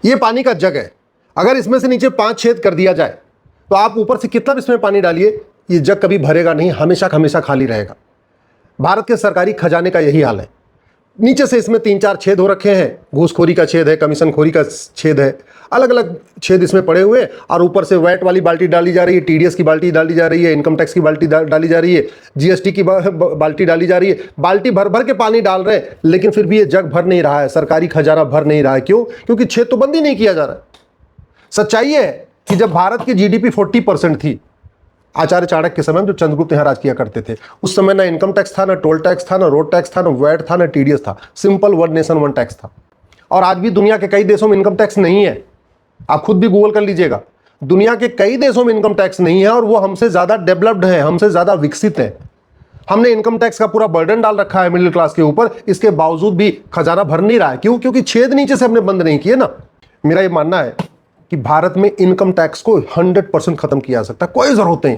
ये पानी का जग है, अगर इसमें से नीचे 5 छेद कर दिया जाए तो आप ऊपर से कितना भी इसमें पानी डालिए, ये जग कभी भरेगा नहीं, हमेशा हमेशा खाली रहेगा। भारत के सरकारी खजाने का यही हाल है। नीचे से इसमें 3-4 छेद हो रखे हैं, घूसखोरी का छेद है, कमीशन खोरी का छेद है, अलग अलग छेद इसमें पड़े हुए, और ऊपर से वैट वाली बाल्टी डाली जा रही है, टीडीएस की बाल्टी डाली जा रही है, इनकम टैक्स की बाल्टी डाली जा रही है, जीएसटी की बाल्टी डाली जा रही है। बाल्टी भर भर के पानी डाल रहे हैं, लेकिन फिर भी ये जग भर नहीं रहा है, सरकारी खजाना भर नहीं रहा है। क्यों? क्योंकि छेद तो बंद ही नहीं किया जा रहा है। सच्चाई है कि जब भारत की जीडीपी 40% थी, आचार्य चाणक्य के समय में, जो चंद्रगुप्त यहाँ राज किया करते थे, उस समय ना इनकम टैक्स था, ना टोल टैक्स था, ना रोड टैक्स था, ना वैट था, ना टीडीएस था, simple one nation one tax था। और आज भी दुनिया के कई देशों में इनकम टैक्स नहीं है, आप खुद भी गूगल कर लीजिएगा, दुनिया के कई देशों में इनकम टैक्स नहीं है, और वो हमसे ज्यादा डेवलप्ड है, हमसे ज्यादा विकसित है। हमने इनकम टैक्स का पूरा बर्डन डाल रखा है मिडिल क्लास के ऊपर, इसके बावजूद भी खजाना भर नहीं रहा है। क्यों? क्योंकि छेद नीचे से हमने बंद नहीं किए ना। मेरा ये मानना है कि भारत में इनकम टैक्स को 100% खत्म किया जा सकता है, कोई जरूरत नहीं।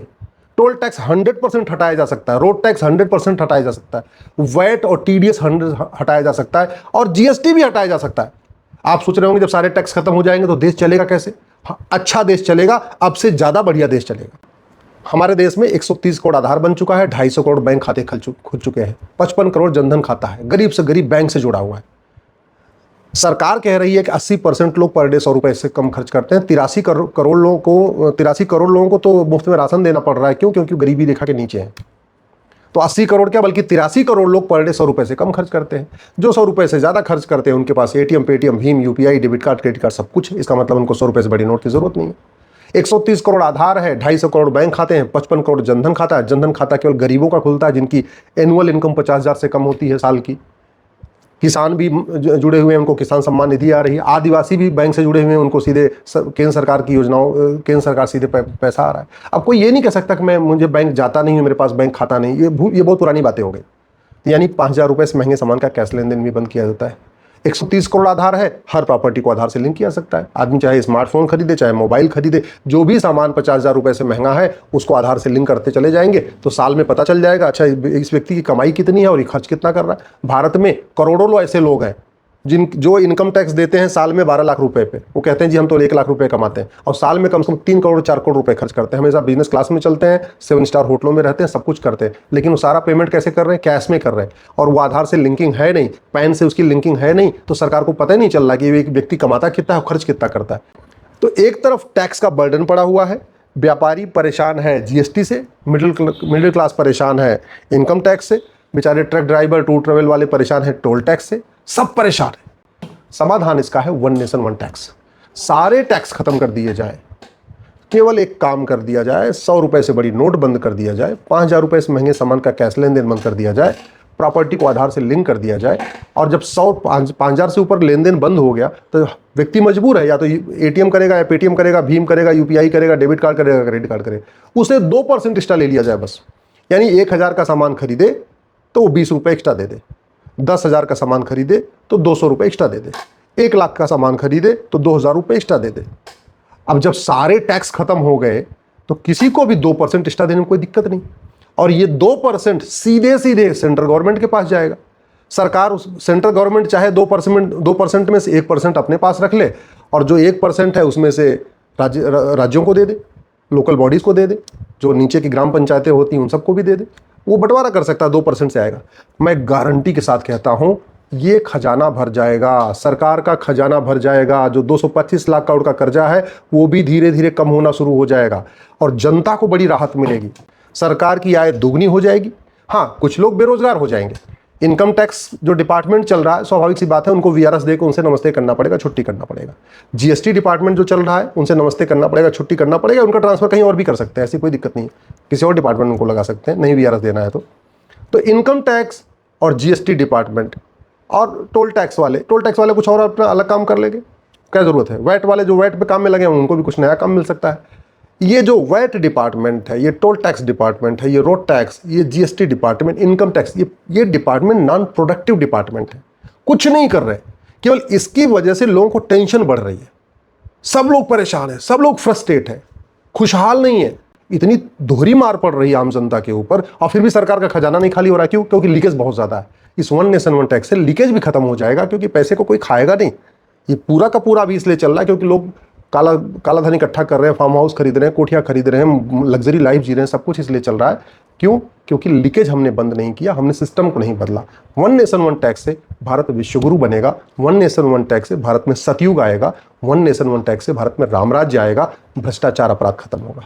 टोल टैक्स 100% हटाया जा सकता है, रोड टैक्स 100% हटाया जा सकता है, वैट और टीडीएस हटाया जा सकता है, और जीएसटी भी हटाया जा सकता है। आप सोच रहे होंगे जब सारे टैक्स खत्म हो जाएंगे तो देश चलेगा कैसे? अच्छा देश चलेगा, अब से ज्यादा बढ़िया देश चलेगा। हमारे देश में 130 करोड़ आधार बन चुका है, 250 करोड़ बैंक खाते खुल चुके हैं, 55 करोड़ जनधन खाता है, गरीब से गरीब बैंक से जुड़ा हुआ है। सरकार कह रही है कि 80% लोग पर डे 100 रुपए से कम खर्च करते हैं। 83 करोड़ लोगों को तो मुफ्त में राशन देना पड़ रहा है। क्यों? क्योंकि गरीबी रेखा के नीचे है। तो 80 करोड़ क्या, बल्कि 83 करोड़ लोग पर डे 100 रुपए से कम खर्च करते हैं। जो 100 रुपए से ज्यादा खर्च करते हैं उनके पास एटीएम, पेटीएम, भीम, UPI, debit card, credit card सब कुछ। इसका मतलब उनको 100 रुपए से बड़ी नोट की जरूरत नहीं है। 130 करोड़ आधार है, 250 करोड़ बैंक खाते हैं, 55 करोड़ जनधन खाता है। जनधन खाता केवल गरीबों का खुलता है जिनकी एनुअल इनकम 50,000 से कम होती है साल की। किसान भी जुड़े हुए हैं, उनको किसान सम्मान निधि आ रही है। आदिवासी भी बैंक से जुड़े हुए हैं, उनको सीधे केंद्र सरकार की योजनाओं, केंद्र सरकार सीधे पैसा आ रहा है। अब कोई ये नहीं कह सकता कि मुझे बैंक जाता नहीं है, मेरे पास बैंक खाता नहीं। ये बहुत पुरानी बातें हो गई। यानी 5,000 रुपये से महंगे सामान का कैश लेन देन भी बंद किया जाता है। 130 करोड़ आधार है, हर प्रॉपर्टी को आधार से लिंक किया सकता है। आदमी चाहे स्मार्टफोन खरीदे, चाहे मोबाइल खरीदे, जो भी सामान 50,000 रुपये से महंगा है उसको आधार से लिंक करते चले जाएंगे, तो साल में पता चल जाएगा अच्छा इस व्यक्ति की कमाई कितनी है और ये खर्च कितना कर रहा है। भारत में करोड़ों ऐसे लोग हैं जो इनकम टैक्स देते हैं साल में 12 लाख रुपए पे। वो कहते हैं जी हम तो 1 लाख रुपए कमाते हैं, और साल में कम से कम 3 करोड़ 4 करोड़ रुपए खर्च करते हैं। हमेशा बिजनेस क्लास में चलते हैं, 7 स्टार होटलों में रहते हैं, सब कुछ करते हैं, लेकिन वो सारा पेमेंट कैसे कर रहे हैं? कैश में कर रहे हैं। और वो आधार से लिंकिंग है नहीं, पैन से उसकी लिंकिंग है नहीं, तो सरकार को पता ही नहीं चल रहा कि एक व्यक्ति कमाता कितना है, खर्च कितना करता है। तो एक तरफ टैक्स का बर्डन पड़ा हुआ है, व्यापारी परेशान है जीएसटी से, मिडिल क्लास परेशान है इनकम टैक्स से, बेचारे ट्रक ड्राइवर, टूर ट्रेवल वाले परेशान है टोल टैक्स से, सब परेशान है। समाधान इसका है वन नेशन वन टैक्स। सारे टैक्स खत्म कर दिए जाए, केवल एक काम कर दिया जाए, 100 रुपए से बड़ी नोट बंद कर दिया जाए, 5,000 रुपए से महंगे सामान का कैश लेन देन बंद कर दिया जाए, प्रॉपर्टी को आधार से लिंक कर दिया जाए। और जब 5,000 से ऊपर लेन देन बंद हो गया तो व्यक्ति मजबूर है, या तो एटीएम करेगा, या पेटीएम करेगा, भीम करेगा, यूपीआई करेगा, डेबिट कार्ड करेगा, क्रेडिट कार्ड करेगा, उसे 2% एक्स्ट्रा ले लिया जाए बस। यानी 1,000 का सामान खरीदे तो वो 20 रुपये एक्स्ट्रा दे दे, 10,000 का सामान खरीदे तो 200 रुपये एक्स्ट्रा दे दे, 1 लाख का सामान खरीदे तो 2,000 रुपये एक्स्ट्रा दे दे। अब जब सारे टैक्स खत्म हो गए तो किसी को भी 2% एक्स्ट्रा देने में कोई दिक्कत नहीं, और ये 2% सीधे सीधे सेंट्रल गवर्नमेंट के पास जाएगा। सरकार, सेंट्रल गवर्नमेंट चाहे 2% में से 1% अपने पास रख ले, और जो 1% है उसमें से राज्यों को दे दे, लोकल बॉडीज को दे दे, जो नीचे की ग्राम पंचायतें होती हैं उन सबको भी दे दे। वो बंटवारा कर सकता है, 2% से आएगा। मैं गारंटी के साथ कहता हूं ये खजाना भर जाएगा, सरकार का खजाना भर जाएगा। जो 225 लाख करोड़ का कर्जा है वो भी धीरे धीरे कम होना शुरू हो जाएगा, और जनता को बड़ी राहत मिलेगी। सरकार की आय दुगनी हो जाएगी। हाँ, कुछ लोग बेरोजगार हो जाएंगे। इनकम टैक्स जो डिपार्टमेंट चल रहा है, स्वाभाविक सी बात है, उनको वीआरएस देकर उनसे नमस्ते करना पड़ेगा, छुट्टी करना पड़ेगा। जीएसटी डिपार्टमेंट जो चल रहा है उनसे नमस्ते करना पड़ेगा, छुट्टी करना पड़ेगा। उनका ट्रांसफर कहीं और भी कर सकते हैं, ऐसी कोई दिक्कत नहीं है, किसी और डिपार्टमेंट उनको लगा सकते हैं, नहीं वीआरएस देना है तो इनकम टैक्स और जीएसटी डिपार्टमेंट और टोल टैक्स वाले कुछ और अपना अलग काम कर लेंगे, क्या जरूरत है? वैट वाले जो वैट पे काम में लगे हैं उनको भी कुछ नया काम मिल सकता है। ये जो वैट डिपार्टमेंट है, ये टोल टैक्स डिपार्टमेंट है, ये रोड टैक्स, ये जीएसटी डिपार्टमेंट, इनकम टैक्स, ये डिपार्टमेंट नॉन प्रोडक्टिव डिपार्टमेंट है, कुछ नहीं कर रहे। केवल इसकी वजह से लोगों को टेंशन बढ़ रही है, सब लोग परेशान है, सब लोग फ्रस्ट्रेट है, खुशहाल नहीं है। इतनी दोहरी मार पड़ रही है आम जनता के ऊपर, और फिर भी सरकार का खजाना नहीं खाली हो रहा। क्यों? क्योंकि लीकेज बहुत ज्यादा है। इस वन नेशन वन टैक्स से लीकेज भी खत्म हो जाएगा, क्योंकि पैसे को कोई खाएगा नहीं। ये पूरा का पूरा अभी इसलिए चल रहा है क्योंकि लोग काला धन इकट्ठा कर रहे हैं, फार्म हाउस खरीद रहे हैं, कोठियाँ खरीद रहे हैं, लग्जरी लाइफ जी रहे हैं, सब कुछ इसलिए चल रहा है। क्यों? क्योंकि लीकेज हमने बंद नहीं किया, हमने सिस्टम को नहीं बदला। वन नेशन वन टैक्स से भारत विश्वगुरु बनेगा, वन नेशन वन टैक्स से भारत में सतयुग आएगा, वन नेशन वन टैक्स से भारत में रामराज्य आएगा, भ्रष्टाचार अपराध खत्म होगा।